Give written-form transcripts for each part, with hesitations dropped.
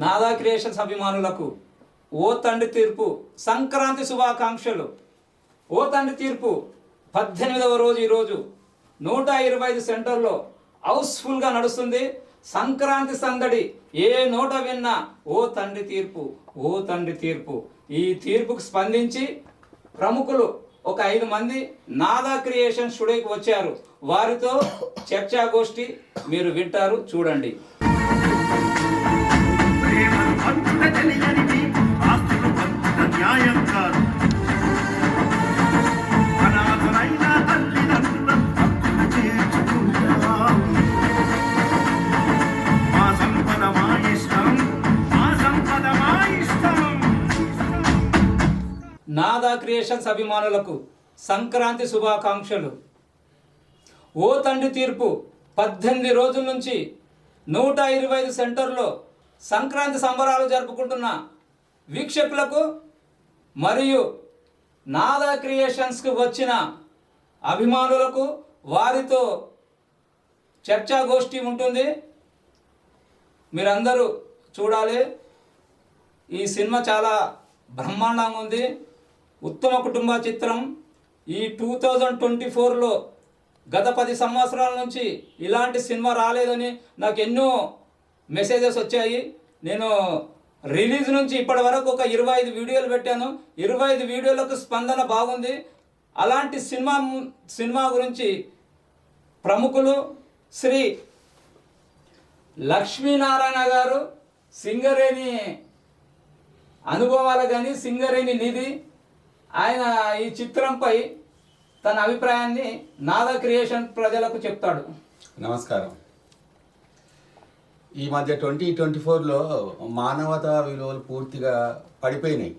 నాదా క్రియేషన్స్ అభిమానులకు ఓ తండ్రి తీర్పు సంక్రాంతి శుభాకాంక్షలు. ఓ తండ్రి తీర్పు 18వ రోజు ఈరోజు 125 సెంటర్లో హౌస్ఫుల్గా నడుస్తుంది. సంక్రాంతి సందడి ఏ నోట విన్నా ఓ తండ్రి తీర్పు, ఓ తండ్రి తీర్పు. ఈ తీర్పుకు స్పందించి ప్రముఖులు ఒక 5 మంది నాదా క్రియేషన్ స్టూడియోకి వచ్చారు. వారితో చర్చాగోష్ఠి మీరు వింటారు, చూడండి. నాదా క్రియేషన్స్ అభిమానులకు సంక్రాంతి శుభాకాంక్షలు. ఓ తండ్రి తీర్పు 18 రోజుల నుంచి 125 సెంటర్లో సంక్రాంతి సంబరాలు జరుపుకుంటున్న వీక్షకులకు మరియు నాదా క్రియేషన్స్కి వచ్చిన అభిమానులకు వారితో చర్చాగోష్ఠి ఉంటుంది. మీరందరూ చూడాలి. ఈ సినిమా చాలా బ్రహ్మాండంగా ఉంది. ఉత్తమ కుటుంబ చిత్రం. ఈ 2024లో గత 10 సంవత్సరాల నుంచి ఇలాంటి సినిమా రాలేదని నాకు ఎన్నో మెసేజెస్ వచ్చాయి. నేను రిలీజ్ నుంచి ఇప్పటి వరకు ఒక 25 వీడియోలు పెట్టాను. 25 వీడియోలకు స్పందన బాగుంది. అలాంటి సినిమా గురించి ప్రముఖులు శ్రీ లక్ష్మీనారాయణ గారు, సింగరేణి అనుభవాలు కానీ సింగరేణి నిధి, ఆయన ఈ చిత్రంపై తన అభిప్రాయాన్ని నాదా క్రియేషన్ ప్రజలకు చెప్తాడు. నమస్కారం. ఈ మధ్య 2024లో మానవతా విలువలు పూర్తిగా పడిపోయినాయి.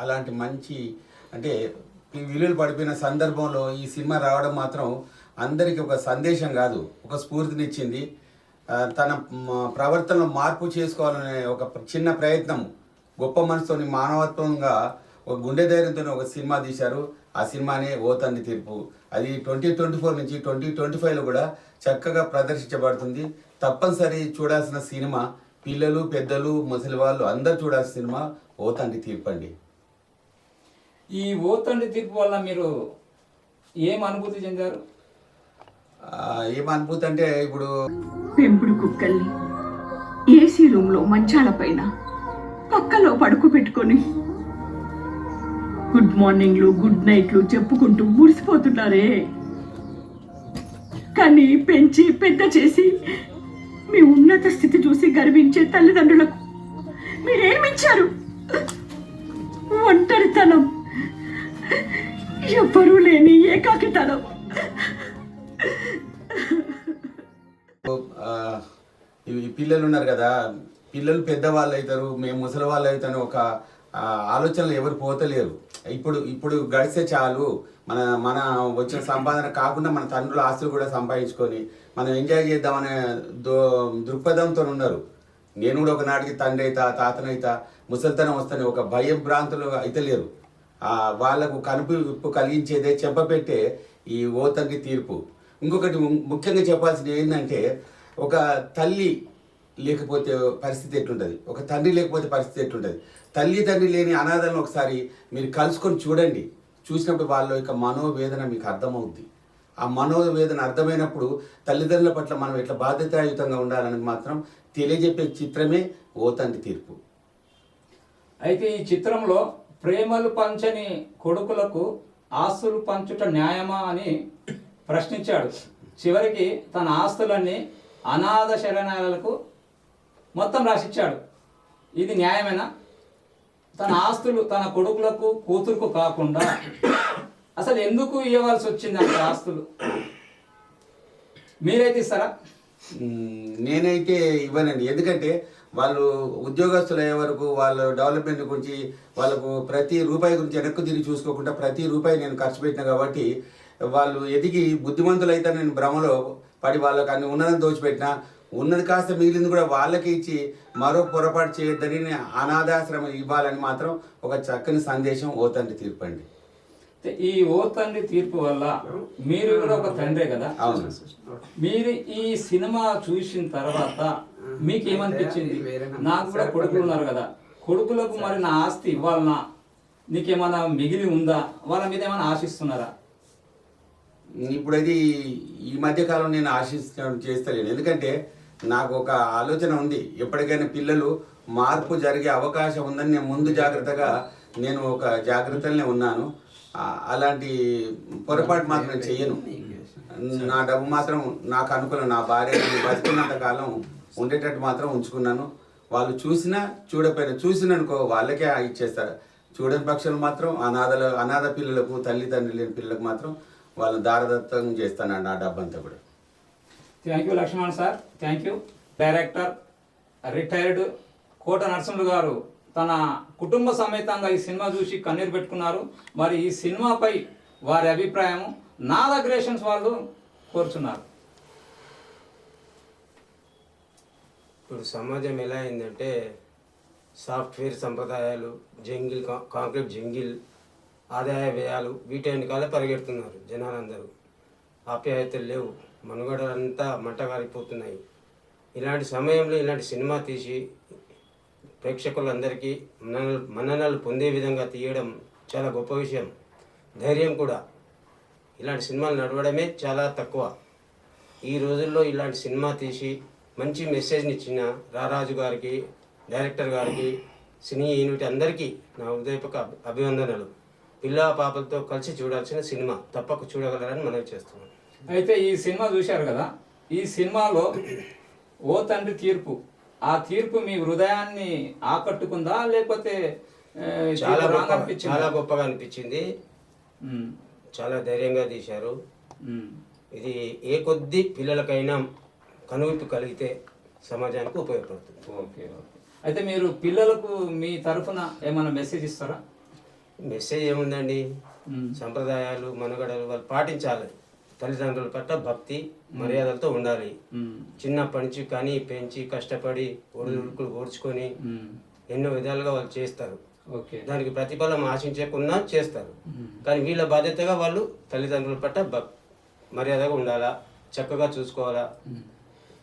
అలాంటి మంచి అంటే విలువలు పడిపోయిన సందర్భంలో ఈ సినిమా రావడం మాత్రం అందరికీ ఒక సందేశం కాదు, ఒక స్ఫూర్తినిచ్చింది. తన ప్రవర్తనలో మార్పు చేసుకోవాలనే ఒక చిన్న ప్రయత్నం, గొప్ప మనసుతోని మానవత్వంగా ఒక గుండె ధైర్యంతో ఒక సినిమా తీశారు. ఆ సినిమానే ఓ తండ్రి తీర్పు. అది 2024 నుంచి 2025లో కూడా చక్కగా ప్రదర్శించబడుతుంది. తప్పనిసరి చూడాల్సిన సినిమా. పిల్లలు, పెద్దలు, ముసలి వాళ్ళు అందరూ చూడాల్సిన సినిమా ఓ తండ్రి తీర్పు అండి. ఈ ఓ తండ్రి తీర్పు వల్ల మీరు ఏం అనుభూతి చెందారు? ఏం అనుభూతి అంటే, ఇప్పుడు పెంపుడు కుక్కల్ని ఏసీ రూమ్లో మంచాల పైన పక్కలో పడుకోబెట్టుకొని గుడ్ మార్నింగ్లు, గుడ్ నైట్లు చెప్పుకుంటూ మురిసిపోతున్నారే. కానీ పెంచి పెద్ద చేసి మీ ఉన్నత స్థితి చూసి గర్వించే తల్లిదండ్రులకు మీరేమిచ్చారు? ఒంటరితనం, ఎవ్వరూ లేని ఏకాకితనం. ఈ పిల్లలు ఉన్నారు కదా, పిల్లలు పెద్దవాళ్ళు అవుతారు, మేము ముసలి వాళ్ళు అవుతాను ఒక ఆలోచనలు ఎవరు పోతలేరు. ఇప్పుడు గడిస్తే చాలు, మన వచ్చిన సంపాదన కాకుండా మన తండ్రుల ఆస్తులు కూడా సంపాదించుకొని మనం ఎంజాయ్ చేద్దామనే దృక్పథంతో ఉన్నారు. నేను కూడా ఒకనాటికి తండ్రి అవుతా, తాతనైతా, ముసలితనం వస్తాను ఒక భయం భ్రాంతులు అయితే లేరు. వాళ్లకు కనుపు కలిగించేదే చెప్పబెట్టే ఈ ఓ తండ్రి తీర్పు. ఇంకొకటి ముఖ్యంగా చెప్పాల్సింది ఏంటంటే, ఒక తల్లి లేకపోతే పరిస్థితి ఎట్లుంటుంది, ఒక తండ్రి లేకపోతే పరిస్థితి ఎట్లుంటుంది. తల్లి తండ్రి లేని అనాథలను ఒకసారి మీరు కలుసుకొని చూడండి. చూసినప్పుడు వాళ్ళ యొక్క మనోవేదన మీకు అర్థమవుద్ది. ఆ మనోవేదన అర్థమైనప్పుడు తల్లిదండ్రుల పట్ల మనం ఎట్లా బాధ్యతాయుతంగా ఉండాలని మాత్రం తెలియజెప్పే చిత్రమే ఓ తండ్రి తీర్పు. అయితే ఈ చిత్రంలో ప్రేమలు పంచని కొడుకులకు ఆస్తులు పంచుట న్యాయమా అని ప్రశ్నించాడు. చివరికి తన ఆస్తులన్నీ అనాథ శరణాలయాలకు మొత్తం రాసిచ్చాడు. ఇది న్యాయమేనా? తన ఆస్తులు తన కొడుకులకు, కూతురుకు కాకుండా అసలు ఎందుకు ఇవ్వాల్సి వచ్చింది అంత ఆస్తులు? మీరైతే ఇస్తారా? నేనైతే ఇవ్వనండి. ఎందుకంటే వాళ్ళు ఉద్యోగస్తులు అయ్యే వరకు వాళ్ళ డెవలప్మెంట్ గురించి, వాళ్ళకు ప్రతి రూపాయి గురించి వెనక్కు తిరిగి చూసుకోకుండా ప్రతి రూపాయి నేను ఖర్చు పెట్టిన కాబట్టి వాళ్ళు ఎదిగి బుద్ధిమంతులు అయితే నేను భ్రమలో పడి వాళ్ళకి అన్ని ఉన్నదని దోచిపెట్టినా, ఉన్నది కాస్త మిగిలింది కూడా వాళ్ళకి ఇచ్చి మరో పొరపాటు చేయొద్దని అనాథాశ్రమం ఇవ్వాలని మాత్రం ఒక చక్కని సందేశం ఓ తండ్రి తీర్పు అండి. ఈ ఓ తండ్రి తీర్పు వల్ల మీరు కూడా ఒక తండ్రే కదా. అవును. మీరు ఈ సినిమా చూసిన తర్వాత మీకు ఏమనిపించింది? నాకు కూడా కొడుకులు ఉన్నారు కదా, కొడుకులకు మరి నా ఆస్తి ఇవ్వాలనా, నీకేమైనా మిగిలి ఉందా, వాళ్ళ మీద ఏమైనా ఆశిస్తున్నారా? ఇప్పుడు అది ఈ మధ్య కాలం నేను చేస్తలేను. ఎందుకంటే నాకు ఒక ఆలోచన ఉంది, ఎప్పటికైనా పిల్లలు మార్పు జరిగే అవకాశం ఉందని నేను ముందు జాగ్రత్తగా నేను ఒక జాగ్రత్తలనే ఉన్నాను. అలాంటి పొరపాటు మాత్రం చెయ్యను. నా డబ్బు మాత్రం నాకు అనుకూలం, నా భార్య బతికినంత కాలం ఉండేటట్టు మాత్రం ఉంచుకున్నాను. వాళ్ళు చూసినా చూడపోయినా, చూసిననుకో వాళ్ళకే ఇచ్చేస్తారు. చూడని పక్షులు మాత్రం అనాథ పిల్లలకు, తల్లిదండ్రులు లేని పిల్లలకు మాత్రం వాళ్ళు దారదత్తం చేస్తానండి ఆ డబ్బంతా కూడా. Thank you Lakshman sir, thank you. Director retired Kota Narasimhulu గారు తన కుటుంబ సమేతంగా ఈ సినిమా చూసి కన్నీరు పెట్టుకున్నారు. మరి ఈ సినిమాపై వారి అభిప్రాయం నాద క్రియేషన్స్ వాళ్ళు కోరుచున్నారు. ఇప్పుడు సమాజం ఎలా అయిందంటే సాఫ్ట్వేర్ సంప్రదాయాలు, జంగిల్ కాంక్రీట్ జంగిల్, ఆదాయ వ్యయాలు, వీటి వెనకాల పరిగెడుతున్నారు జనాలందరూ. ఆప్యాయతలు లేవు, మనుగడలంతా మంటగారిపోతున్నాయి. ఇలాంటి సమయంలో ఇలాంటి సినిమా తీసి ప్రేక్షకులందరికీ మన్ననలు పొందే విధంగా తీయడం చాలా గొప్ప విషయం, ధైర్యం కూడా. ఇలాంటి సినిమాలు నడవడమే చాలా తక్కువ. ఈ రోజుల్లో ఇలాంటి సినిమా తీసి మంచి మెసేజ్ని ఇచ్చిన రారాజు గారికి, డైరెక్టర్ గారికి, సినీ యూనిట్ అందరికీ నా హృదయపూర్వక అభివందనలు. పిల్ల పాపలతో కలిసి చూడాల్సిన సినిమా, తప్పక చూడగలరని మనవి చేస్తున్నాను. అయితే ఈ సినిమా చూశారు కదా, ఈ సినిమాలో ఓ తండ్రి తీర్పు, ఆ తీర్పు మీ హృదయాన్ని ఆకట్టుకుందా, లేకపోతే చాలా గొప్పగా అనిపించింది. చాలా ధైర్యంగా తీశారు. ఇది ఏ కొద్ది పిల్లలకైనా కనువిప్పు కలిగితే సమాజానికి ఉపయోగపడుతుంది. Okay okay. అయితే మీరు పిల్లలకు మీ తరఫున ఏమైనా మెసేజ్ ఇస్తారా? మెసేజ్ ఏముందండి, సంప్రదాయాలు, మనుగడలు వాళ్ళు పాటించాలి. తల్లిదండ్రుల పట్ల భక్తి మర్యాదలతో ఉండాలి. చిన్నప్పటి నుంచి కానీ పెంచి కష్టపడి ఒడిదుడుకులు ఓడ్చుకొని ఎన్నో విధాలుగా వాళ్ళు చేస్తారు. దానికి ప్రతిఫలం ఆశించకుండా చేస్తారు. కానీ వీళ్ళ బాధ్యతగా వాళ్ళు తల్లిదండ్రుల పట్ల మర్యాదగా ఉండాలా, చక్కగా చూసుకోవాలా.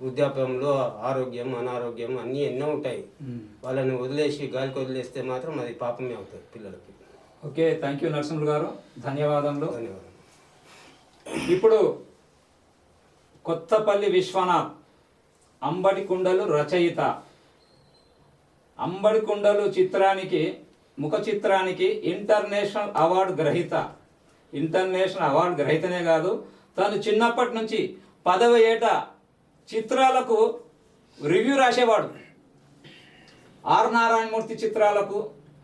వృద్ధాప్యంలో ఆరోగ్యం, అనారోగ్యం అన్నీ ఎన్నో ఉంటాయి. వాళ్ళని వదిలేసి గాలికి వదిలేస్తే మాత్రం అది పాపమే అవుతుంది పిల్లలకి. ఓకే, థ్యాంక్ యూ నరసింహులు గారు, ధన్యవాదములు. ధన్యవాదాలు. ఇప్పుడు కొత్తపల్లి విశ్వనాథ్ అంబడి కుండలు రచయిత, అంబడి కుండలు చిత్రానికి, ముఖ చిత్రానికి ఇంటర్నేషనల్ అవార్డు గ్రహీత. ఇంటర్నేషనల్ అవార్డు గ్రహీతనే కాదు, తను చిన్నప్పటి నుంచి 10వ ఏట చిత్రాలకు రివ్యూ రాసేవాడు. ఆర్ నారాయణమూర్తి చిత్రాలకు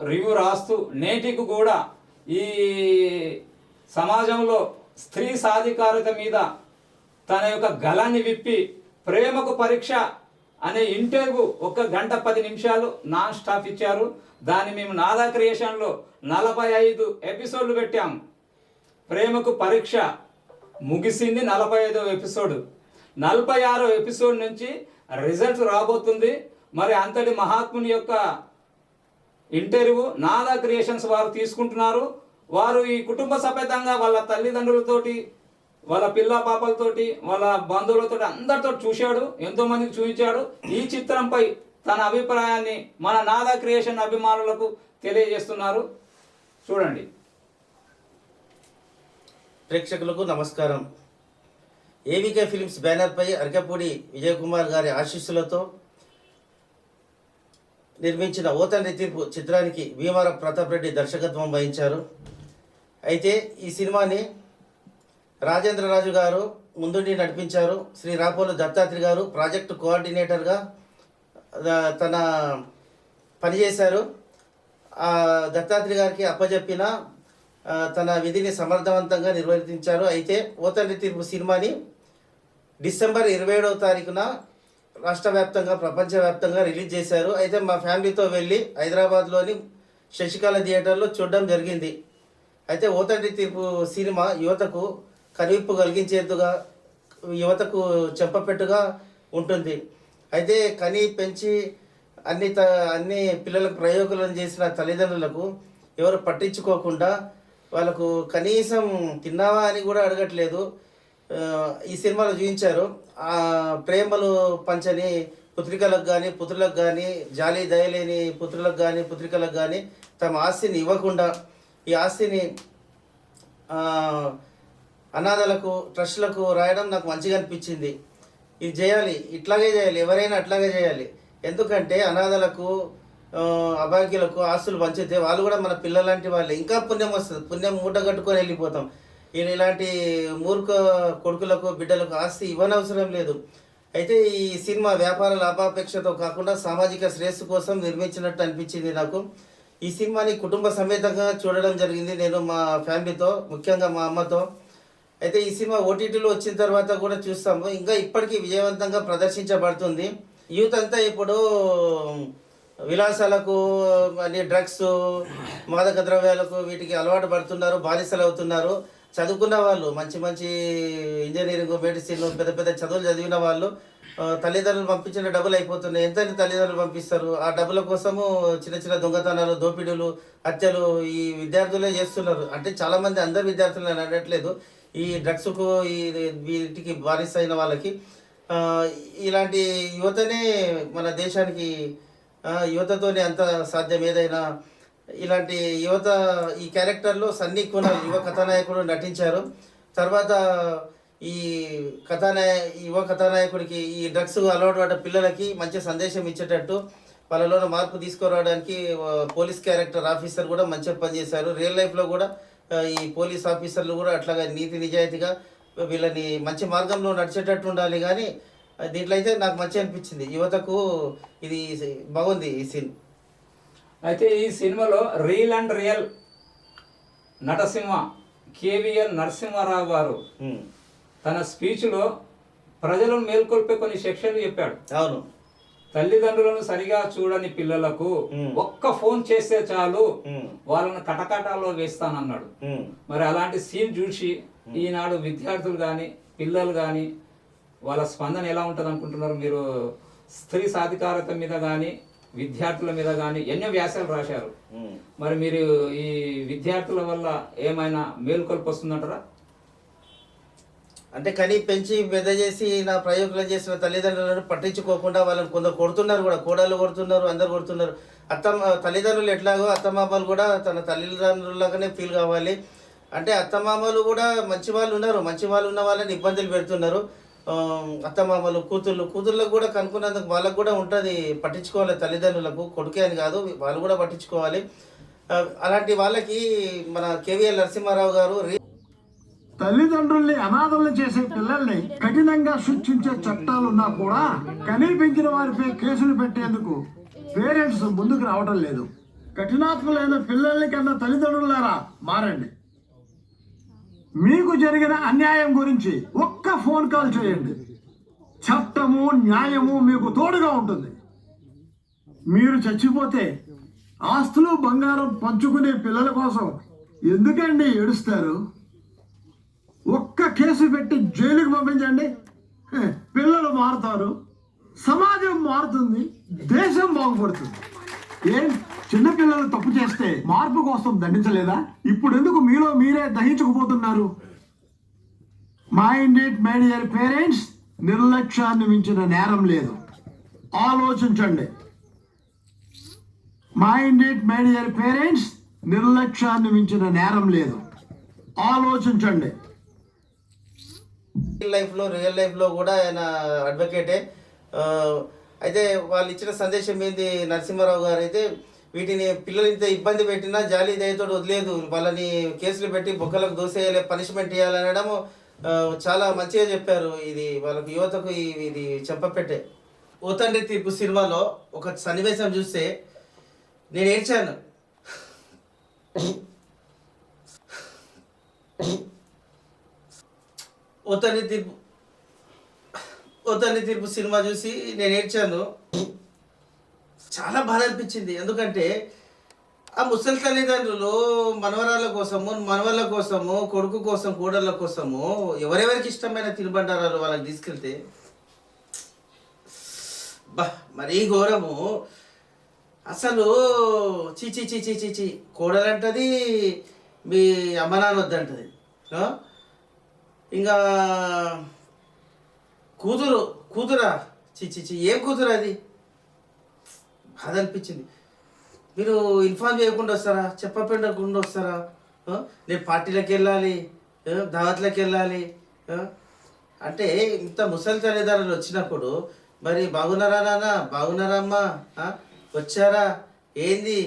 రివ్యూ రాస్తూ నేటికి కూడా ఈ సమాజంలో స్త్రీ సాధికారత మీద తన యొక్క గలాన్ని విప్పి ప్రేమకు పరీక్ష అనే ఇంటర్వ్యూ 1 గంట 10 నిమిషాలు నాన్ స్టాప్ ఇచ్చారు. దాన్ని మేము నాదా క్రియేషన్లో 45 ఎపిసోడ్లు పెట్టాము. ప్రేమకు పరీక్ష ముగిసింది 45వ ఎపిసోడ్. 46వ ఎపిసోడ్ నుంచి రిజల్ట్ రాబోతుంది. మరి అంతటి మహాత్ముని యొక్క ఇంటర్వ్యూ నాదా క్రియేషన్స్ వారు తీసుకుంటున్నారు. వారు ఈ కుటుంబ సమేతంగా వాళ్ళ తల్లిదండ్రులతోటి, వాళ్ళ పిల్ల పాపలతోటి, వాళ్ళ బంధువులతో అందరితో చూశాడు, ఎంతో మందికి చూపించాడు. ఈ చిత్రంపై తన అభిప్రాయాన్ని మన నాదా క్రియేషన్ అభిమానులకు తెలియజేస్తున్నారు. చూడండి. ప్రేక్షకులకు నమస్కారం. ఏవికే ఫిలిమ్స్ బ్యానర్పై అరకపూడి విజయ్ కుమార్ గారి ఆశీస్సులతో నిర్మించిన ఓ తండ్రి తీర్పు చిత్రానికి భీమవరం ప్రతాప్ రెడ్డి దర్శకత్వం వహించారు. అయితే ఈ సినిమాని రాజేంద్రరాజు గారు ముందుండి నడిపించారు. శ్రీ రాపోలు దత్తాత్రి గారు ప్రాజెక్టు కోఆర్డినేటర్గా తన పనిచేశారు. దత్తాత్రి గారికి అప్పచెప్పిన తన విధిని సమర్థవంతంగా నిర్వర్తించారు. అయితే ఓ తండ్రి తీర్పు సినిమాని డిసెంబర్ 27వ తారీఖున రాష్ట్ర వ్యాప్తంగా, ప్రపంచవ్యాప్తంగా రిలీజ్ చేశారు. అయితే మా ఫ్యామిలీతో వెళ్ళి హైదరాబాద్లోని శశికళ థియేటర్లో చూడడం జరిగింది. అయితే ఓ తండ్రి తీర్పు సినిమా యువతకు కనువిప్పు కలిగించేందుగా, యువతకు చెంపపెట్టుగా ఉంటుంది. అయితే కని పెంచి అన్ని పిల్లలకు ప్రయోగాలను చేసిన తల్లిదండ్రులకు ఎవరు పట్టించుకోకుండా వాళ్ళకు కనీసం తిన్నావా అని కూడా అడగట్లేదు. ఈ సినిమాలో చూపించారు. ప్రేమలు పంచని పుత్రికలకు కానీ పుత్రులకు కానీ జాలి దయలేని పుత్రులకు కానీ పుత్రికలకు కానీ తమ ఆస్తిని ఇవ్వకుండా ఈ ఆస్తిని అనాథలకు ట్రస్టులకు రాయడం నాకు మంచిగా అనిపించింది. ఇది చేయాలి, ఇట్లాగే చేయాలి, ఎవరైనా అట్లాగే చేయాలి. ఎందుకంటే అనాథలకు అభాగ్యులకు ఆస్తులు పంచితే వాళ్ళు కూడా మన పిల్లలాంటి వాళ్ళే, ఇంకా పుణ్యం వస్తుంది. పుణ్యం మూట కట్టుకొని వెళ్ళిపోతాం. ఈయన ఇలాంటి మూర్ఖ కొడుకులకు బిడ్డలకు ఆస్తి ఇవ్వనవసరం లేదు. అయితే ఈ సినిమా వ్యాపార లాభాపేక్షతో కాకుండా సామాజిక శ్రేయస్సు కోసం నిర్మించినట్టు అనిపించింది నాకు. ఈ సినిమాని కుటుంబ సమేతంగా చూడడం జరిగింది నేను మా ఫ్యామిలీతో, ముఖ్యంగా మా అమ్మతో. అయితే ఈ సినిమా ఓటీటీలో వచ్చిన తర్వాత కూడా చూస్తాము. ఇంకా ఇప్పటికీ విజయవంతంగా ప్రదర్శించబడుతుంది. యూత్ అంతా ఇప్పుడు విలాసాలకు మళ్ళీ డ్రగ్స్ మాదక ద్రవ్యాలకు వీటికి అలవాటు పడుతున్నారు, బానిసలు అవుతున్నారు. చదువుకున్న వాళ్ళు మంచి మంచి ఇంజనీరింగ్, మెడిసిన్, పెద్ద పెద్ద చదువులు చదివిన వాళ్ళు తల్లిదండ్రులు పంపించిన డబ్బులు అయిపోతున్నాయి. ఎంత తల్లిదండ్రులు పంపిస్తారు? ఆ డబ్బుల కోసము చిన్న చిన్న దొంగతనాలు, దోపిడీలు, హత్యలు ఈ విద్యార్థులే చేస్తున్నారు. అంటే చాలామంది, అందరు విద్యార్థులు నేను అనట్లేదు, ఈ డ్రగ్స్కు ఈ వీటికి బానిస అయిన వాళ్ళకి ఇలాంటి యువతనే మన దేశానికి, యువతతోనే అంత సాధ్యం ఏదైనా. ఇలాంటి యువత ఈ క్యారెక్టర్లో సన్నీ కునాల్ యువ కథానాయకుడు నటించారు. తర్వాత ఈ యువ కథానాయకుడికి ఈ డ్రగ్స్ అలవాటు పడ్డ పిల్లలకి మంచి సందేశం ఇచ్చేటట్టు వాళ్ళలోనే మార్పు తీసుకురావడానికి పోలీస్ క్యారెక్టర్ ఆఫీసర్ కూడా మంచిగా పనిచేశారు. రియల్ లైఫ్లో కూడా ఈ పోలీస్ ఆఫీసర్లు కూడా అట్లాగా నీతి నిజాయితీగా వీళ్ళని మంచి మార్గంలో నడిచేటట్టు ఉండాలి. కానీ దీంట్లో అయితే నాకు మంచి అనిపించింది. యువతకు ఇది బాగుంది ఈ సీన్. అయితే ఈ సినిమాలో real and real Natasimha KVL Narasimharao గారు తన స్పీచ్లో ప్రజలను మేల్కొల్పే కొన్ని సెక్షన్లు చెప్పాడు. అవును. తల్లిదండ్రులను సరిగా చూడని పిల్లలకు ఒక్క ఫోన్ చేస్తే చాలు వాళ్ళని కటకటాల్లో వేస్తానన్నాడు. మరి అలాంటి సీన్ చూసి ఈనాడు విద్యార్థులు కానీ పిల్లలు కానీ వాళ్ళ స్పందన ఎలా ఉంటుంది అనుకుంటున్నారు మీరు? స్త్రీ సాధికారత మీద కానీ విద్యార్థుల మీద కానీ ఎన్నో వ్యాసాలు రాశారు. మరి మీరు ఈ విద్యార్థుల వల్ల ఏమైనా మేలుకొల్పు వస్తుందంటారా? అంటే కని పెంచి పెద్ద చేసి నా ప్రయోగాలు చేసిన తల్లిదండ్రులను పట్టించుకోకుండా వాళ్ళని కొందరు కొడుతున్నారు కూడా, కోడళ్ళు కొడుతున్నారు, అందరు కొడుతున్నారు. తల్లిదండ్రులు ఎట్లాగో అత్తమామలు కూడా తన తల్లిదండ్రులాగానే ఫీల్ కావాలి. అంటే అత్తమామలు కూడా మంచి వాళ్ళు ఉన్నారు, మంచి వాళ్ళు ఉన్న వాళ్ళని ఇబ్బందులు పెడుతున్నారు. అత్తమామలు కూతుర్లకు కూడా కనుక్కున్నందుకు వాళ్ళకు కూడా ఉంటుంది, పట్టించుకోవాలి. తల్లిదండ్రులకు కొడుకే అని కాదు, వాళ్ళు కూడా పట్టించుకోవాలి. అలాంటి వాళ్ళకి మన కేవీఎల్ నరసింహారావు గారు తల్లిదండ్రుల్ని అనాథల్ని చేసే పిల్లల్ని కఠినంగా శిక్షించే చట్టాలున్నా కూడా కనీ పెంచిన వారిపై కేసులు పెట్టేందుకు పేరెంట్స్ ముందుకు రావడం లేదు. కఠినాత్ములైన పిల్లల్ని కన్నా తల్లిదండ్రులారా మారండి. మీకు జరిగిన అన్యాయం గురించి ఒక్క ఫోన్ కాల్ చేయండి. చట్టము న్యాయము మీకు తోడుగా ఉంటుంది. మీరు చచ్చిపోతే ఆస్తులు బంగారం పంచుకునే పిల్లల కోసం ఎందుకండి ఏడుస్తారు? ఒక్క కేసు పెట్టి జైలుకి పంపించండి, పిల్లలు మారుతారు, సమాజం మారుతుంది, దేశం బాగుపడుతుంది. ఏం చిన్నపిల్లలు తప్పు చేస్తే మార్పు కోసం దండించలేదా? ఇప్పుడు ఎందుకు మీలో మీరే దహించుకుపోతున్నారు? Mind it my dear parents, నిర్లక్ష్యాన్ని మించిన నేరం లేదు. ఆలోచించండి. Mind it my dear parents, నిర్లక్ష్యాన్ని మించిన నేరం లేదు. ఆలోచించండి. రియల్ లైఫ్లో కూడా ఆయన అడ్వకేటే. అయితే వాళ్ళు ఇచ్చిన సందేశం ఏంది, నరసింహారావు గారు అయితే వీటిని పిల్లలు ఇంత ఇబ్బంది పెట్టినా జాలి దయతో వదిలేదు, వాళ్ళని కేసులు పెట్టి బొక్కలకు దోసేయాలి, పనిష్మెంట్ ఇవ్వాలనడం చాలా మంచిగా చెప్పారు. ఇది వాళ్ళకు యువతకు ఇది చెప్పపెట్టే. ఓ తండ్రి తీర్పు సినిమాలో ఒక సన్నివేశం చూస్తే నేను ఏడ్చాను. ఓ తండ్రి తీర్పు సినిమా చూసి నేను ఏడ్చాను. చాలా బాధ అనిపించింది. ఎందుకంటే ఆ ముసలి తల్లిదండ్రులు మనవరాళ్ళ కోసము, మనవళ్ళ కోసము, కొడుకు కోసం, కోడళ్ళ కోసము ఎవరెవరికి ఇష్టమైన తినుబండారాలు వాళ్ళకి తీసుకెళ్తే మరీ ఘోరము. అసలు చీచి చీచి చీచి కోడలంటది, మీ అమ్మ నాన్న వద్దంటది, ఇంకా కూతురా చిచ్చి ఏం కూతురు అది? బాధ అనిపించింది. మీరు ఇన్ఫార్మ్ చేయకుండా వస్తారా? చెప్పకుండా వస్తారా? నేను పార్టీలకు వెళ్ళాలి, దావత్లకు వెళ్ళాలి అంటే ఇంత ముసలి తల్లిదండ్రులు వచ్చినప్పుడు మరి బాగున్నారా నాన్న, బాగున్నారా అమ్మ, వచ్చారా ఏంది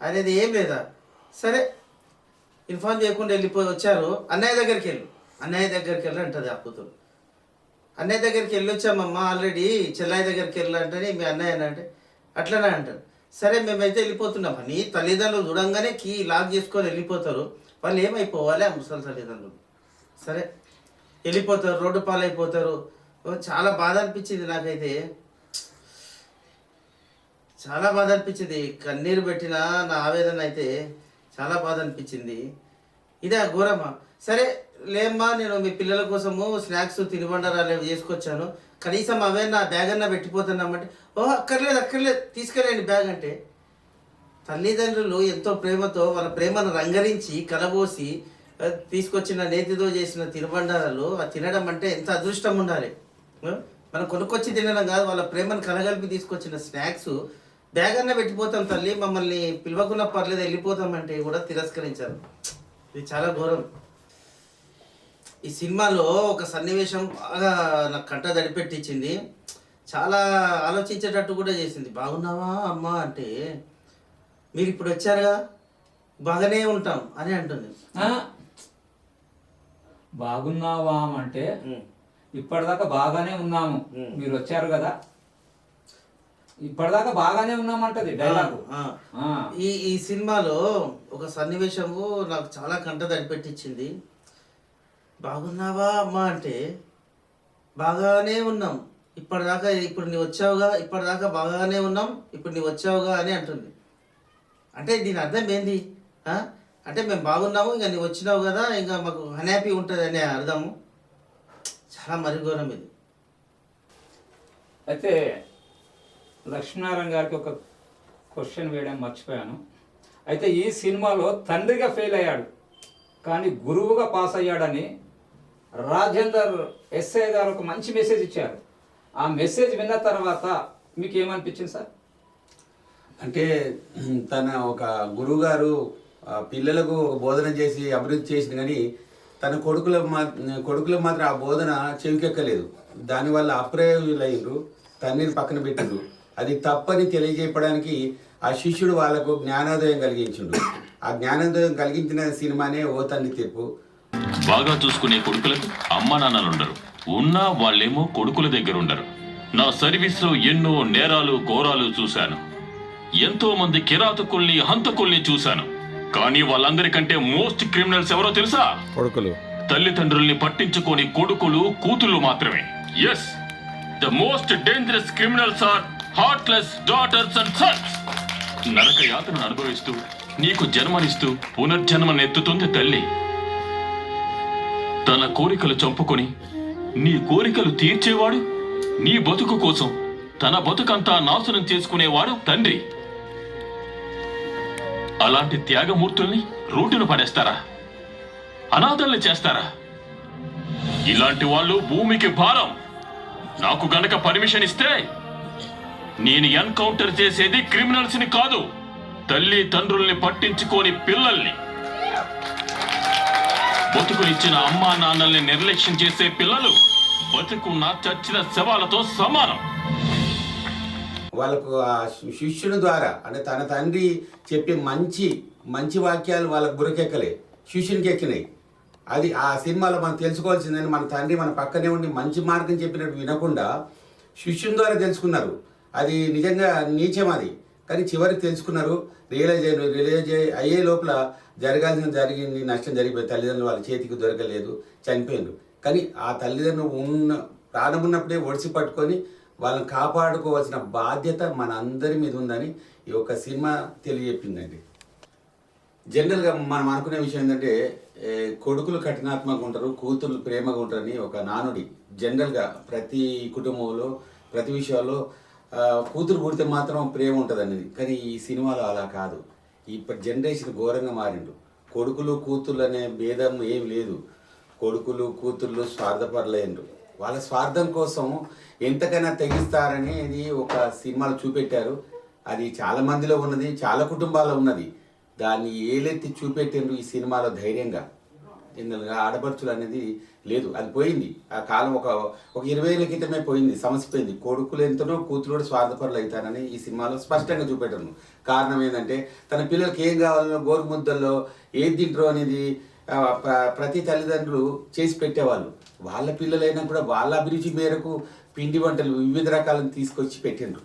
అనేది ఏం లేదా? సరే ఇన్ఫార్మ్ చేయకుండా వచ్చారు, అన్నయ్య దగ్గరికి వెళ్ళు అంటది ఆ కూతురు. అన్నయ్య దగ్గరికి వెళ్ళొచ్చామమ్మా ఆల్రెడీ, చెల్లాయి దగ్గరికి వెళ్ళంటని మీ అన్నయ్య అంటే అట్లనే అంటారు. సరే మేమైతే వెళ్ళిపోతున్నాం అని తల్లిదండ్రులు చూడంగానే కీ లాక్ చేసుకొని వెళ్ళిపోతారు. వాళ్ళు ఏమైపోవాలి ఆ ముసలి తల్లిదండ్రులు? సరే వెళ్ళిపోతారు, రోడ్డు పాలైపోతారు. చాలా బాధ అనిపించింది నాకైతే, చాలా బాధ అనిపించింది. కన్నీరు పెట్టిన నా ఆవేదన అయితే చాలా బాధ అనిపించింది. ఇదే ఘోరమా? సరే లేమ్మా, నేను మీ పిల్లల కోసము స్నాక్స్ తినుబండారాలు అవి చేసుకొచ్చాను, కనీసం అవే నా బ్యాగ్ అన్నా పెట్టిపోతున్నామంటే అక్కర్లేదు తీసుకెళ్ళండి బ్యాగ్ అంటే. తల్లిదండ్రులు ఎంతో ప్రేమతో వాళ్ళ ప్రేమను రంగరించి కలబోసి తీసుకొచ్చిన నేతితో చేసిన తినుబండారాలు తినడం అంటే ఎంత అదృష్టం ఉండాలి. మనం కొనుక్కొచ్చి తినడం కాదు, వాళ్ళ ప్రేమను కలగలిపి తీసుకొచ్చిన స్నాక్స్ బ్యాగ్ అన్నా పెట్టిపోతాం తల్లి, మమ్మల్ని పిలవకున్నా పర్లేదు వెళ్ళిపోతామంటే కూడా తిరస్కరించారు. ఇది చాలా ఘోరం. ఈ సినిమాలో ఒక సన్నివేశం బాగా నాకు కంట దడిపెట్టించింది, చాలా ఆలోచించేటట్టు కూడా చేసింది. బాగున్నావా అమ్మా అంటే, మీరు ఇప్పుడు వచ్చారుగా బాగానే ఉంటాం అని అంటుంది. బాగున్నావా అంటే ఇప్పటిదాకా బాగానే ఉన్నాము, మీరు వచ్చారు కదా, ఇప్పటిదాకా బాగానే ఉన్నామంటది డైలాగు. ఈ సినిమాలో ఒక సన్నివేశము నాకు చాలా కంట దడిపెట్టించింది. బాగున్నావా అమ్మా అంటే, బాగానే ఉన్నాం ఇప్పటిదాకా, ఇప్పుడు నీవు వచ్చావుగా, ఇప్పటిదాకా బాగానే ఉన్నాం, ఇప్పుడు నీవు వచ్చావుగా అని అంటుంది. అంటే దీని అర్థం ఏంది? అంటే మేము బాగున్నాము, ఇంకా నీవు వచ్చినావు కదా, ఇంకా మాకు అన్హ్యాపీ ఉంటుంది అనే అర్థము. చాలా మరిఘోరం ఇది. అయితే లక్ష్మీనారాయణ గారికి ఒక క్వశ్చన్ వేయడం మర్చిపోయాను. అయితే ఈ సినిమాలో తండ్రిగా ఫెయిల్ అయ్యాడు కానీ గురువుగా పాస్ అయ్యాడని రాజేందర్ ఎస్ఐ గారు ఒక మంచి మెసేజ్ ఇచ్చారు. ఆ మెసేజ్ విన్న తర్వాత మీకు ఏమనిపించింది సార్? అంటే తన ఒక గురువు గారు పిల్లలకు బోధన చేసి అభివృద్ధి చేసింది, కానీ తన కొడుకులకు మాత్రం ఆ బోధన చెవికెక్కలేదు. దానివల్ల అప్రయోజులయ్యారు, తండ్రిని పక్కన పెట్టారు. అది తప్పని తెలియజేయడానికి ఆ శిష్యుడు వాళ్ళకు జ్ఞానోదయం కలిగించుడు. ఆ జ్ఞానోదయం కలిగించిన సినిమానే ఓ తండ్రి తీర్పు. బాగా చూసుకునే కొడుకులకు అమ్మ నాన్నలుండరు, ఉన్నా వాళ్ళేమో కొడుకుల దగ్గర ఉండరు. నా సర్వీస్లో ఎన్నో నేరాలు ఘోరాలు చూశాను, ఎంతో మంది కిరాతకుల్ని హంతకుల్ని చూశాను. కానీ వాళ్ళందరికంటే మోస్ట్ క్రిమినల్స్ ఎవరో తెలుసా? కొడుకులు. తల్లిదండ్రుల్ని పట్టించుకోని కొడుకులు కూతుళ్ళు మాత్రమే. Yes, the most dangerous criminals are heartless daughters and sons. నరక యాతను అనుభవిస్తూ నీకు జన్మనిస్తూ పునర్జన్మనెత్తుతుంది తల్లి. తన కోరికలు చంపుకొని నీ కోరికలు తీర్చేవాడు, నీ బతుకు కోసం తన బతుకంతా నాశనం చేసుకునేవాడు తండ్రి. అలాంటి త్యాగమూర్తుల్ని రోడ్డును పడేస్తారా? అనాథల్ని చేస్తారా? ఇలాంటి వాళ్ళు భూమికి భారం. నాకు గనక పర్మిషన్ ఇస్తే నేను ఎన్కౌంటర్ చేసేది క్రిమినల్స్ ని కాదు, తల్లి తండ్రుల్ని పట్టించుకోని పిల్లల్ని. బతుకునిచ్చిన అమ్మా నాన్నల్ని నిర్లక్ష్యం చేసే పిల్లలు బతుకున్న చచ్చిన శవాలతో సమానం. వాళ్ళకు ఆ శిష్యుని ద్వారా అంటే తన తండ్రి చెప్పే మంచి వాక్యాలు వాళ్ళకు బురకెక్కలే, శిష్యునికి ఎక్కినాయి. అది ఆ సినిమాలో మనం తెలుసుకోవాల్సిందని, మన తండ్రి మన పక్కనే ఉండి మంచి మార్గం చెప్పినట్టు వినకుండా శిష్యుని ద్వారా తెలుసుకున్నారు. అది నిజంగా నీచం అది, కానీ చివరికి తెలుసుకున్నారు. రియలైజ్ అయ్యే లోపల జరిగింది, నష్టం జరిగిపోయింది. తల్లిదండ్రులు వాళ్ళ చేతికి దొరకలేదు, చనిపోయారు. కానీ ఆ తల్లిదండ్రులు ప్రాణం ఉన్నప్పుడే ఒడిసి పట్టుకొని వాళ్ళని కాపాడుకోవాల్సిన బాధ్యత మన అందరి మీద ఉందని ఈ యొక్క సినిమా తెలియజెప్పిందండి. జనరల్గా మనం అనుకునే విషయం ఏంటంటే కొడుకులు కఠినాత్మకంగా ఉంటారు, కూతుర్లు ప్రేమగా ఉంటారని ఒక నానుడి. జనరల్గా ప్రతి కుటుంబంలో ప్రతి విషయాల్లో కూతురు పుడితే మాత్రం ప్రేమ ఉంటుంది అనేది. కానీ ఈ సినిమాలో అలా కాదు. ఇప్పటి జనరేషన్ ఘోరంగా మారిండు. కొడుకులు కూతుర్లు అనే భేదం ఏం లేదు. కొడుకులు కూతుర్లు స్వార్థపరలేండ్రు. వాళ్ళ స్వార్థం కోసం ఎంతకైనా తెగిస్తారనేది ఒక సినిమాలో చూపెట్టారు. అది చాలా మందిలో ఉన్నది, చాలా కుటుంబాల్లో ఉన్నది. దాన్ని ఏలెత్తి చూపెట్టిండ్రు ఈ సినిమాలో ధైర్యంగా. జనరల్గా ఆడపడుచులు అనేది లేదు, అది పోయింది. ఆ కాలం ఒక 20 ఏళ్ళ క్రితమే పోయింది, సమసిపోయింది. కొడుకులు ఎంతనో కూతురు కూడా స్వార్థపరులు అవుతారని ఈ సినిమాలో స్పష్టంగా చూపెట్టాను. కారణం ఏంటంటే తన పిల్లలకి ఏం కావాలో, గోరుముద్దల్లో ఏది తింటారో అనేది ప్రతి తల్లిదండ్రులు చేసి పెట్టేవాళ్ళు. వాళ్ళ పిల్లలైనా కూడా వాళ్ళ అభిరుచి మేరకు పిండి వంటలు వివిధ రకాలను తీసుకొచ్చి పెట్టిండ్రు.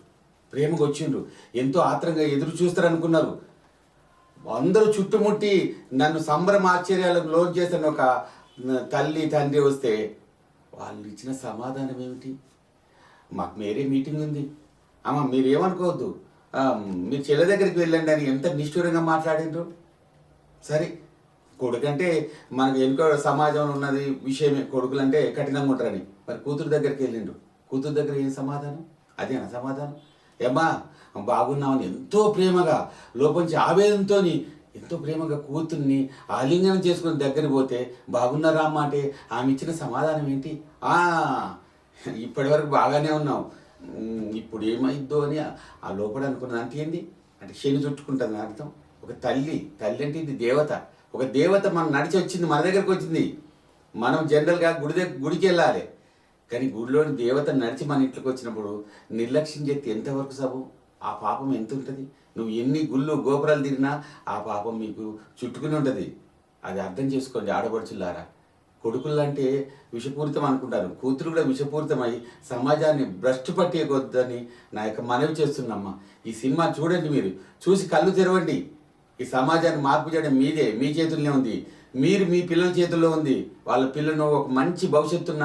ప్రేమకు వచ్చిండ్రు, ఎంతో ఆత్రంగా ఎదురు చూస్తారు అనుకున్నారు. అందరూ చుట్టుముట్టి నన్ను సంబరం ఆశ్చర్యాలకు లోన్ చేసిన ఒక తల్లి తండ్రి వస్తే వాళ్ళు ఇచ్చిన సమాధానం ఏమిటి? మాకు మేరే మీటింగ్ ఉంది, అమ్మ మీరేమనుకోవద్దు, మీరు చెల్లె దగ్గరికి వెళ్ళండి అని ఎంత నిష్ఠూరంగా మాట్లాడిండ్రు. సరే, కొడుకంటే మనకు ఎన్నికో సమాజంలో ఉన్నది విషయమే, కొడుకులంటే కఠినంగా ఉంటారని. మరి కూతురు దగ్గరికి వెళ్ళిండ్రు, కూతురు దగ్గర ఏం సమాధానం? అదేనా సమాధానం? ఏమ్మా బాగున్నామని ఎంతో ప్రేమగా, లోపంచి ఆవేదనతో ఎంతో ప్రేమగా కూతుర్ని ఆలింగనం చేసుకుని దగ్గర పోతే బాగున్నారా అమ్మ అంటే ఆమె ఇచ్చిన సమాధానం ఏంటి? ఇప్పటి వరకు బాగానే ఉన్నాం, ఇప్పుడు ఏమైద్దో అని ఆ లోపల అనుకున్నది. అంటే ఏంది అంటే శని చుట్టుకుంటుంది అర్థం. ఒక తల్లి అంటే ఇది దేవత, ఒక దేవత మనం నడిచి వచ్చింది, మన దగ్గరకు వచ్చింది. మనం జనరల్గా గుడికి వెళ్ళాలి, కానీ గుడిలోని దేవత నడిచి మన ఇంట్లోకి వచ్చినప్పుడు నిర్లక్ష్యం చేస్తే ఎంతవరకు సబు? ఆ పాపం ఎంత ఉంటుంది? నువ్వు ఎన్ని గుళ్ళు గోపురాలు తిరిగినా ఆ పాపం మీకు చుట్టుకుని ఉంటుంది. అది అర్థం చేసుకోండి ఆడపడుచులారా. కొడుకులు అంటే విషపూరితం అనుకుంటారు, కూతురు కూడా విషపూరితమై సమాజాన్ని భ్రష్టు పట్టేయకొద్దని నా యొక్క మనవి చేస్తున్నమ్మా. ఈ సినిమా చూడండి, మీరు చూసి కళ్ళు తెరవండి. ఈ సమాజాన్ని మార్పు చేయడం మీదే, మీ చేతుల్లోనే ఉంది. మీరు మీ పిల్లల చేతుల్లో ఉంది. వాళ్ళ పిల్లలను ఒక మంచి భవిష్యత్తున్న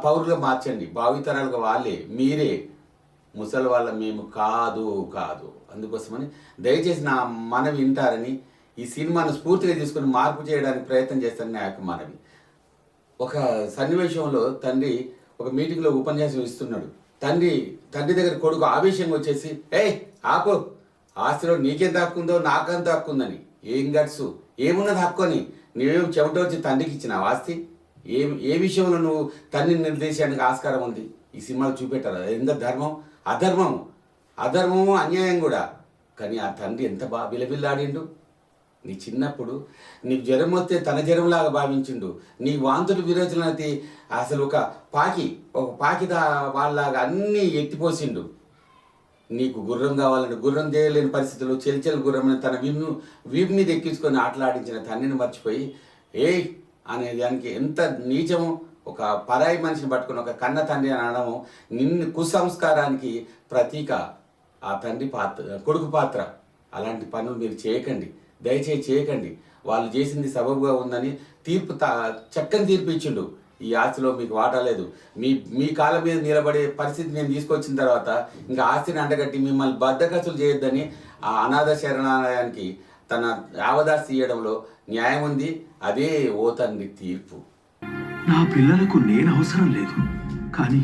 పౌరులుగా మార్చండి. భావితరాలుగా వాళ్ళే, మీరే. ముసలి వాళ్ళ మేము కాదు. అందుకోసమని దయచేసి నా మనవి వింటారని ఈ సినిమాను స్ఫూర్తిగా తీసుకుని మార్పు చేయడానికి ప్రయత్నం చేస్తారని నా యొక్క మనవి. ఒక సన్నివేశంలో తండ్రి ఒక మీటింగ్లో ఉపన్యాసం ఇస్తున్నాడు. తండ్రి దగ్గర కొడుకు ఆవేశంగా వచ్చేసి, ఆపు, ఆస్తిలో నీకెంత హక్కు ఉందో నాకెంత హక్కు ఉందని. ఏం గట్సు, ఏమున్నది హక్కు అని? నువ్వేం చెమట వచ్చి తండ్రికి ఇచ్చినావు ఆస్తి? ఏ విషయంలో నువ్వు తండ్రిని నిర్దేశానికి ఆస్కారం ఉంది? ఈ సినిమాలో చూపెట్టారు. అది ఎంత ధర్మం? అధర్మము, అన్యాయం కూడా. కానీ ఆ తండ్రి ఎంత విలవిల్లాడిండు. నీ చిన్నప్పుడు నీకు జ్వరం వస్తే తన జ్వరంలాగా భావించిండు. నీ వాంతులు విరోచనతి అసలు ఒక పాకి వాళ్ళలాగా అన్నీ ఎత్తిపోసిండు. నీకు గుర్రం కావాలని గుర్రం చేయలేని పరిస్థితుల్లో చెల్చెల్ గుర్రం తన వీపు మీద ఎక్కించుకొని ఆటలాడించిన తండ్రిని మర్చిపోయి అనే దానికి ఎంత నీచము. ఒక పరాయి మనిషిని పట్టుకుని ఒక కన్న తండ్రి అని అనడము నిన్ను కుసంస్కారానికి ప్రతీక ఆ తండ్రి కొడుకు పాత్ర. అలాంటి పనులు మీరు చేయకండి, దయచేసి చేయకండి. వాళ్ళు చేసింది సబబుగా ఉందని చక్కని తీర్పు ఇచ్చిండు. ఈ ఆస్తిలో మీకు వాటా లేదు, మీ కాళ్ళ మీద నిలబడే పరిస్థితి నేను తీసుకొచ్చిన తర్వాత ఇంకా ఆస్తిని అండగట్టి మిమ్మల్ని బద్దకస్తులు చేయొద్దని ఆ అనాథ శరణాలయానికి తన యావదాస్తి ఇవ్వడంలో న్యాయం ఉంది. అదే ఓ తండ్రి తీర్పు. నా పిల్లలకు నేను అవసరం లేదు, కానీ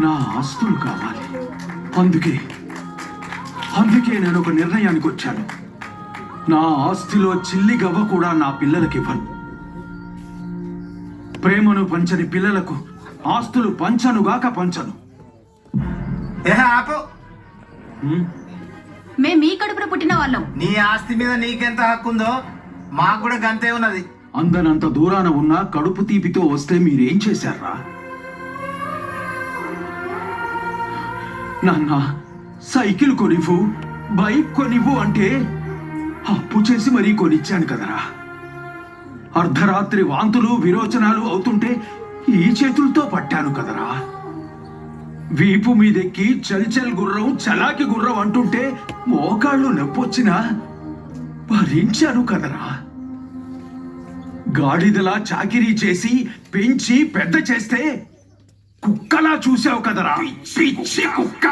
నా ఆస్తులు కావాలి. అందుకే నేను ఒక నిర్ణయానికి వచ్చాను. నా ఆస్తిలో చిల్లి గవ్వ కూడా నా పిల్లలకి ఇవ్వను. ప్రేమను పంచని పిల్లలకు ఆస్తులు పంచనుగాక పంచను. మేము మీ కడుపున పుట్టిన వాళ్ళం. నీ ఆస్తి మీద నీకెంత హక్కు ఉందో మాకు కూడా గంతే ఉన్నది. అందనంత దూరాన ఉన్న కడుపు తీపితో వస్తే మీరేం చేశారా? నాన్న సైకిల్ కొనివ్వు, బైక్ కొనివ్వు అంటే అప్పు చేసి మరీ కొనిచ్చాను కదరా. అర్ధరాత్రి వాంతులు విరోచనాలు అవుతుంటే ఈ చేతులతో పట్టాను కదరా. వీపు మీదెక్కి చల్చల్ గుర్రం చలాకి గుర్రం అంటుంటే మోకాళ్ళు నొప్పొచ్చినా భరించాను కదరా. గాడిదలా చాకిరీ చేసి పెంచి పెద్ద చేస్తే కుక్కలా చూసావు కదరా, పిచ్చి కుక్క.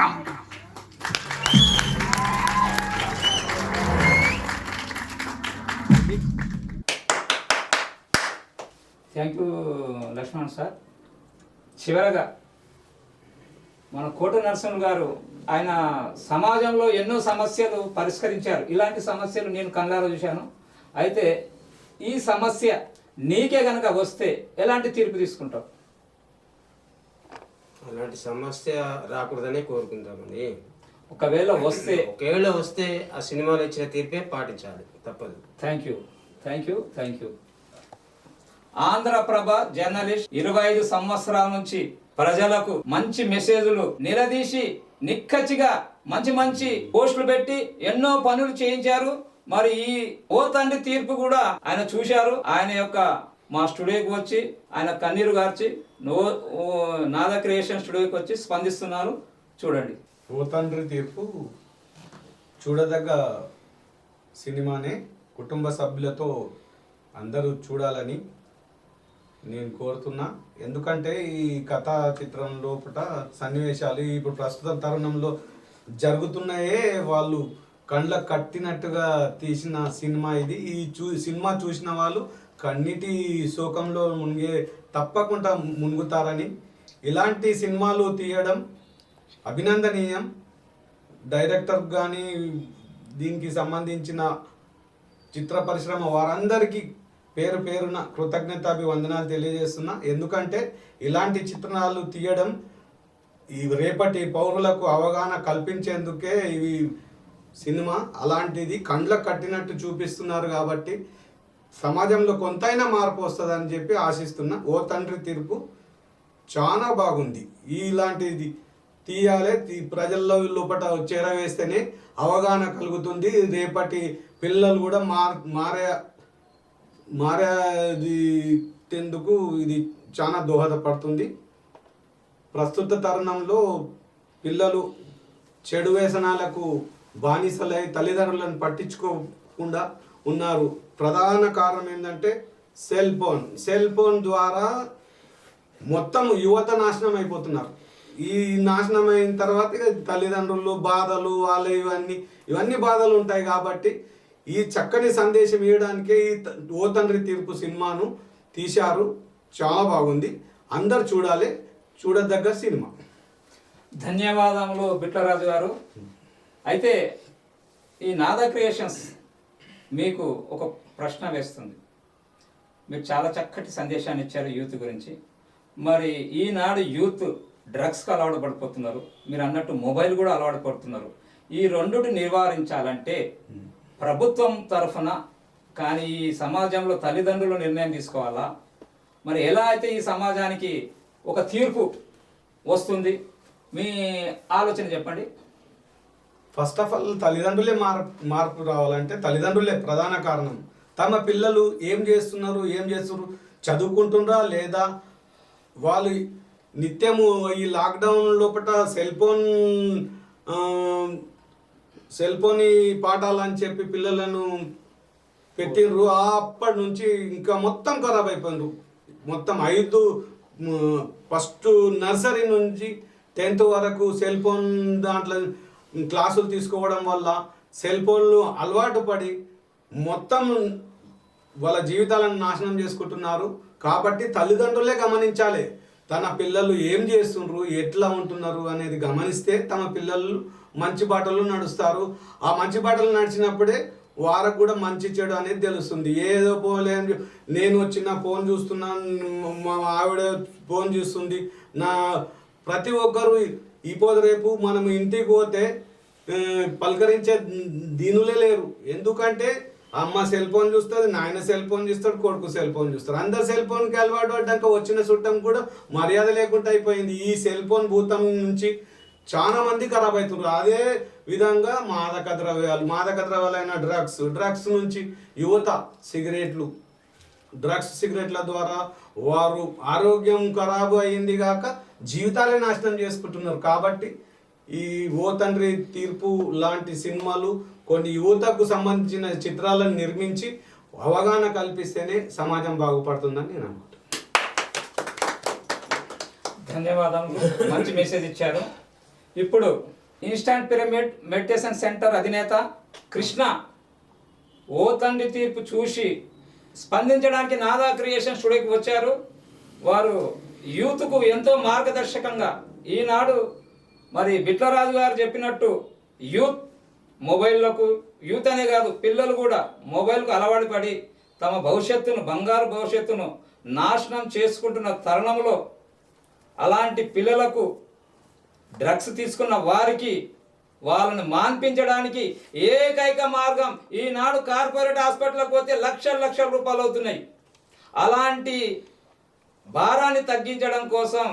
Thank you Lakshman sir. చివరగా మన కోట నరసింహ గారు ఆయన సమాజంలో ఎన్నో సమస్యలు పరిష్కరించారు. ఇలాంటి సమస్యలు నేను కళ్ళారా చూశాను. అయితే ఈ సమస్య నీకే గనక వస్తే ఎలాంటి తీర్పు తీసుకుంటావు? అలాంటి సమస్య రాకూడదనే కోరుకుంటామండి. ఒకవేళ వస్తే ఆ సినిమాలో ఇచ్చిన తీర్పే పాటించాలి, తప్పదు. Thank you. ఆంధ్రప్రభ జర్నలిస్ట్ 25 సంవత్సరాల నుంచి ప్రజలకు మంచి మెసేజ్లు నిలదీసి నిక్కచ్చిగా మంచి పోస్టులు పెట్టి ఎన్నో పనులు చేయించారు. మరి ఈ ఓ తండ్రి తీర్పు కూడా ఆయన చూశారు. ఆయన యొక్క మా స్టూడియోకి వచ్చి ఆయన కన్నీరు గార్చి నాద క్రియేషన్ స్టూడియోకి వచ్చి స్పందిస్తున్నారు. చూడండి. ఓ తండ్రి తీర్పు చూడదగ్గ సినిమానే. కుటుంబ సభ్యులతో అందరూ చూడాలని నేను కోరుతున్నా. ఎందుకంటే ఈ కథా చిత్రం లోపల సన్నివేశాలు ఇప్పుడు ప్రస్తుత తరుణంలో జరుగుతున్నాయే వాళ్ళు కళ్ళకు కట్టినట్టుగా తీసిన సినిమా ఇది. ఈ సినిమా చూసిన వాళ్ళు కన్నీటి శోకంలో తప్పకుండా మునుగుతారని, ఇలాంటి సినిమాలు తీయడం అభినందనీయం. డైరెక్టర్ కానీ దీనికి సంబంధించిన చిత్ర పరిశ్రమ వారందరికీ పేరున కృతజ్ఞతాభివందనాలు తెలియజేస్తున్నా. ఎందుకంటే ఇలాంటి చిత్రాలు తీయడం ఈ రేపటి పౌరులకు అవగాహన కల్పించేందుకే ఇవి సినిమా. అలాంటిది కండ్లకు కట్టినట్టు చూపిస్తున్నారు కాబట్టి సమాజంలో కొంతైనా మార్పు వస్తుందని చెప్పి ఆశిస్తున్నా. ఓ తండ్రి తీర్పు చాలా బాగుంది. ఇలాంటిది తీయాలి, ప్రజల్లో లోపల చేరవేస్తేనే అవగాహన కలుగుతుంది. రేపటి పిల్లలు కూడా మారేందుకు ఇది చాలా దోహదపడుతుంది. ప్రస్తుత తరుణంలో పిల్లలు చెడు వ్యసనాలకు బానిసలై తల్లిదండ్రులను పట్టించుకోకుండా ఉన్నారు. ప్రధాన కారణం ఏంటంటే సెల్ ఫోన్ ద్వారా మొత్తం యువత నాశనం అయిపోతున్నారు. ఈ నాశనం అయిన తర్వాత తల్లిదండ్రులు బాధలు వాళ్ళు ఇవన్నీ బాధలు ఉంటాయి. కాబట్టి ఈ చక్కని సందేశం ఇవ్వడానికే ఈ ఓ తండ్రి తీర్పు సినిమాను తీశారు. చాలా బాగుంది, అందరు చూడాలి, చూడదగ్గ సినిమా. ధన్యవాదములు బిట్లరాజు గారు. అయితే ఈ నాద క్రియేషన్స్ మీకు ఒక ప్రశ్న వేస్తుంది. మీరు చాలా చక్కటి సందేశాన్ని ఇచ్చారు యూత్ గురించి. మరి ఈనాడు యూత్ డ్రగ్స్కి అలవాటు పడిపోతున్నారు, మీరు అన్నట్టు మొబైల్ కూడా అలవాటు పడుతున్నారు. ఈ రెండుని నివారించాలంటే ప్రభుత్వం తరఫున కానీ ఈ సమాజంలో తల్లిదండ్రులు నిర్ణయం తీసుకోవాలా? మరి ఎలా అయితే ఈ సమాజానికి ఒక తీర్పు వస్తుంది? మీ ఆలోచన చెప్పండి. ఫస్ట్ ఆఫ్ ఆల్ తల్లిదండ్రులే మార్పు రావాలంటే తల్లిదండ్రులే ప్రధాన కారణం. తమ పిల్లలు ఏం చేస్తున్నారు, చదువుకుంటున్నారా లేదా, వాళ్ళు నిత్యము ఈ లాక్డౌన్ లోపల సెల్ ఫోన్ పాఠాలు అని చెప్పి పిల్లలను పెట్టిండ్రు. అప్పటి నుంచి ఇంకా మొత్తం ఖరాబ్ అయిపోయినారు. మొత్తం ఫస్ట్ నర్సరీ నుంచి 10th వరకు సెల్ ఫోన్ దాంట్లో క్లాసులు తీసుకోవడం వల్ల సెల్ ఫోన్లు అలవాటు పడి మొత్తం వాళ్ళ జీవితాలను నాశనం చేసుకుంటున్నారు. కాబట్టి తల్లిదండ్రులే గమనించాలి, తన పిల్లలు ఏం చేస్తుండ్రు, ఎట్లా ఉంటున్నారు అనేది గమనిస్తే తమ పిల్లలు మంచి బాటలు నడుస్తారు. ఆ మంచి బాటలు నడిచినప్పుడే వారికి కూడా మంచి చెడు అనేది తెలుస్తుంది. ఏదో పోలే నేను వచ్చిన ఫోన్ చూస్తున్నాను, మా ఆవిడ ఫోన్ చూస్తుంది, నా ప్రతి ఒక్కరు ఈపోదు రేపు మనం ఇంటికి పోతే పలకరించే దీనులే లేరు. ఎందుకంటే అమ్మ సెల్ ఫోన్ చూస్తుంది, నాయన సెల్ ఫోన్ చూస్తాడు, కొడుకు సెల్ ఫోన్ చూస్తారు. అందరు సెల్ ఫోన్కి అలవాటు పడ్డాక వచ్చిన చుట్టం కూడా మర్యాద లేకుండా అయిపోయింది. ఈ సెల్ ఫోన్ భూతం నుంచి చాలా మంది ఖరాబ్ అవుతున్నారు. అదే విధంగా మాదక ద్రవ్యాలైన డ్రగ్స్ నుంచి యువత సిగరెట్ల ద్వారా వారు ఆరోగ్యం ఖరాబు అయింది కాక జీవితాలే నాశనం చేసుకుంటున్నారు. కాబట్టి ఈ ఓ తండ్రి తీర్పు లాంటి సినిమాలు కొన్ని యువతకు సంబంధించిన చిత్రాలను నిర్మించి అవగాహన కల్పిస్తేనే సమాజం బాగుపడుతుందని నేను అనుకుంటున్నాను. ధన్యవాదాలు, మంచి మెసేజ్ ఇచ్చారు. ఇప్పుడు ఇన్స్టాంట్ పిరమిడ్ మెడిటేషన్ సెంటర్ అధినేత కృష్ణ ఓ తండ్రి తీర్పు చూసి స్పందించడానికి నాదా క్రియేషన్ స్టూడియోకి వచ్చారు. వారు యూత్కు ఎంతో మార్గదర్శకంగా ఈనాడు మరి బిట్లరాజు గారు చెప్పినట్టు యూత్ అనే కాదు పిల్లలు కూడా మొబైల్కు అలవాటు పడి తమ బంగారు భవిష్యత్తును నాశనం చేసుకుంటున్న తరుణంలో అలాంటి పిల్లలకు డ్రగ్స్ తీసుకున్న వారికి వాళ్ళని మాన్పించడానికి ఏకైక మార్గం ఈనాడు కార్పొరేట్ హాస్పిటల్కి పోతే లక్షల రూపాయలు అవుతున్నాయి. అలాంటి భారాన్ని తగ్గించడం కోసం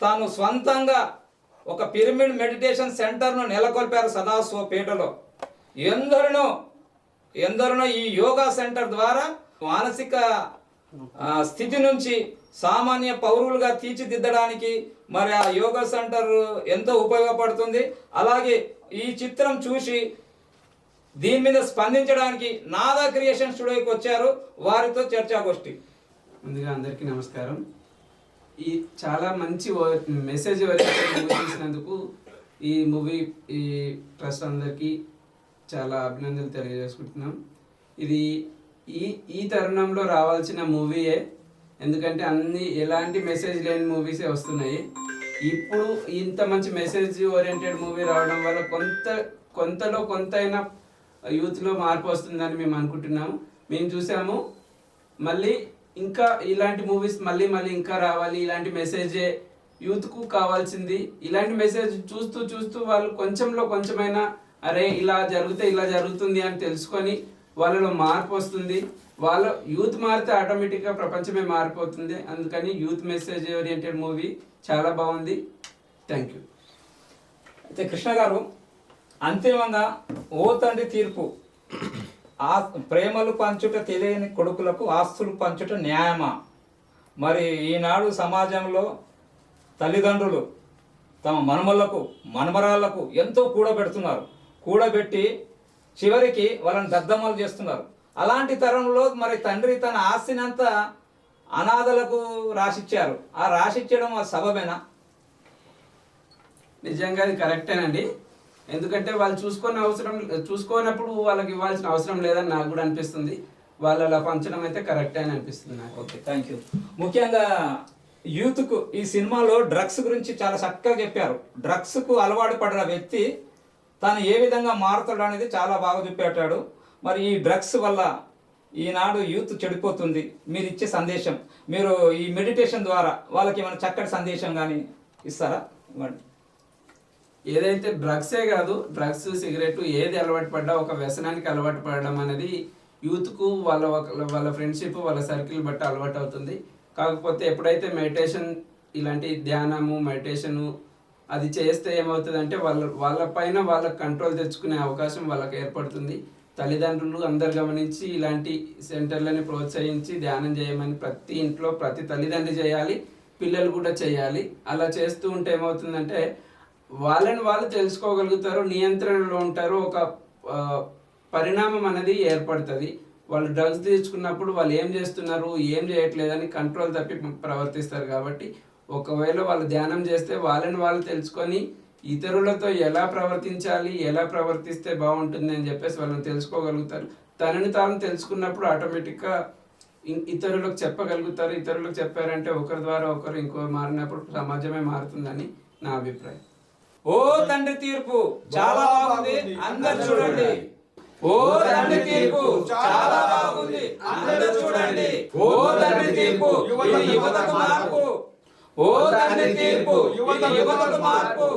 తాను స్వంతంగా ఒక పిరమిడ్ మెడిటేషన్ సెంటర్ను నెలకొల్పారు సదాశివపేటలో. ఎందరినో ఈ యోగా సెంటర్ ద్వారా మానసిక స్థితి నుంచి సామాన్య పౌరులుగా తీర్చిదిద్దడానికి మరి ఆ యోగా సెంటర్ ఎంతో ఉపయోగపడుతుంది. అలాగే ఈ చిత్రం చూసి దీని మీద స్పందించడానికి నాదా క్రియేషన్ స్టూడియోకి వచ్చారు, వారితో చర్చాగోష్ఠి. ముందుగా అందరికీ నమస్కారం. ఈ చాలా మంచి మెసేజ్ ఓరియంటెడ్ మూవీ తీసినందుకు ఈ మూవీ ఈ ట్రస్ట్ అందరికీ చాలా అభినందనలు తెలియజేసుకుంటున్నాం. ఇది ఈ తరుణంలో రావాల్సిన మూవీయే, ఎందుకంటే ఎలాంటి మెసేజ్ లేని మూవీసే వస్తున్నాయి. ఇప్పుడు ఇంత మంచి మెసేజ్ ఓరియంటెడ్ మూవీ రావడం వల్ల కొంతలో కొంతైనా యూత్లో మార్పు వస్తుందని మేము అనుకుంటున్నాము. మేము చూసాము, మళ్ళీ ఇంకా ఇలాంటి మూవీస్ మళ్ళీ ఇంకా రావాలి. ఇలాంటి మెసేజే యూత్కు కావాల్సింది. ఇలాంటి మెసేజ్ చూస్తూ వాళ్ళు కొంచెమైనా అరే ఇలా జరిగితే ఇలా జరుగుతుంది అని తెలుసుకొని వాళ్ళలో మార్పు వస్తుంది. వాళ్ళ యూత్ మారితే ఆటోమేటిక్గా ప్రపంచమే మారిపోతుంది. అందుకని యూత్ మెసేజ్ ఓరియంటెడ్ మూవీ చాలా బాగుంది. Thank you. అయితే కృష్ణ గారు, అంతిమంగా ఓ తండ్రి తీర్పు, ప్రేమలు పంచుట తెలియని కొడుకులకు ఆస్తులు పంచుట న్యాయమా? మరి ఈనాడు సమాజంలో తల్లిదండ్రులు తమ మనమరాళ్లకు ఎంతో కూడబెట్టి చివరికి వాళ్ళని దద్దమ్మలు చేస్తున్నారు. అలాంటి తరంలో మరి తండ్రి తన ఆస్తినంతా అనాథలకు రాసిచ్చారు. ఆ రాసిచ్చడం ఆ సబబేనా? నిజంగా అది కరెక్టేనండి. ఎందుకంటే వాళ్ళు చూసుకోనప్పుడు వాళ్ళకి ఇవ్వాల్సిన అవసరం లేదని నాకు కూడా అనిపిస్తుంది. వాళ్ళు అలా పంచడం అయితే కరెక్టే అని అనిపిస్తుంది నాకు. Okay, thank you. ముఖ్యంగా యూత్కు ఈ సినిమాలో డ్రగ్స్ గురించి చాలా చక్కగా చెప్పారు. డ్రగ్స్కు అలవాటు పడిన వ్యక్తి తాను ఏ విధంగా మారుతాడు అనేది చాలా బాగా చూపెట్టాడు. మరి ఈ డ్రగ్స్ వల్ల ఈనాడు యూత్ చెడిపోతుంది. మీరు ఇచ్చే సందేశం, మీరు ఈ మెడిటేషన్ ద్వారా వాళ్ళకి ఏమైనా చక్కటి సందేశం కానీ ఇస్తారా? ఇవ్వండి. ఏదైతే డ్రగ్సే కాదు, డ్రగ్స్ సిగరెట్ ఏది అలవాటు పడ్డా ఒక వ్యసనానికి అలవాటు పడడం అనేది యూత్కు వాళ్ళ ఫ్రెండ్షిప్ వాళ్ళ సర్కిల్ బట్టి అలవాటు అవుతుంది. కాకపోతే ఎప్పుడైతే మెడిటేషన్ ఇలాంటి ధ్యానము మెడిటేషను అది చేస్తే ఏమవుతుందంటే వాళ్ళ పైన వాళ్ళకి కంట్రోల్ తెచ్చుకునే అవకాశం వాళ్ళకి ఏర్పడుతుంది. తల్లిదండ్రులు అందరు గమనించి ఇలాంటి సెంటర్లని ప్రోత్సహించి ధ్యానం చేయమని ప్రతి ఇంట్లో ప్రతి తల్లిదండ్రి చేయాలి, పిల్లలు కూడా చేయాలి. అలా చేస్తూ ఉంటే ఏమవుతుందంటే వాళ్ళు తెలుసుకోగలుగుతారు, నియంత్రణలో ఉంటారు. ఒక పరిణామం అనేది ఏర్పడుతుంది. వాళ్ళు డ్రగ్స్ తీసుకున్నప్పుడు వాళ్ళు ఏం చేస్తున్నారు ఏం చేయట్లేదని కంట్రోల్ తప్పి ప్రవర్తిస్తారు. కాబట్టి ఒకవేళ వాళ్ళు ధ్యానం చేస్తే వాళ్ళు తెలుసుకొని ఇతరులతో ఎలా ప్రవర్తించాలి, ఎలా ప్రవర్తిస్తే బాగుంటుంది అని చెప్పేసి వాళ్ళని తెలుసుకోగలుగుతారు. తనని తాను తెలుసుకున్నప్పుడు ఆటోమేటిక్గా ఇతరులకు చెప్పగలుగుతారు. ఇతరులకు చెప్పారంటే ఒకరి ద్వారా ఒకరు ఇంకో మారినప్పుడు సమాజమే మారుతుందని నా అభిప్రాయం. ఓ తండ్రి తీర్పు చాలా బాగుంది, అందరు చూడండి. ఓ తండ్రి తీర్పు చాలా బాగుంది, అందరూ చూడండి. ఓ తండ్రి తీర్పు ఇది యువతకు మార్పు. ఓ తండ్రి తీర్పు ఇది యువతకు మార్పు.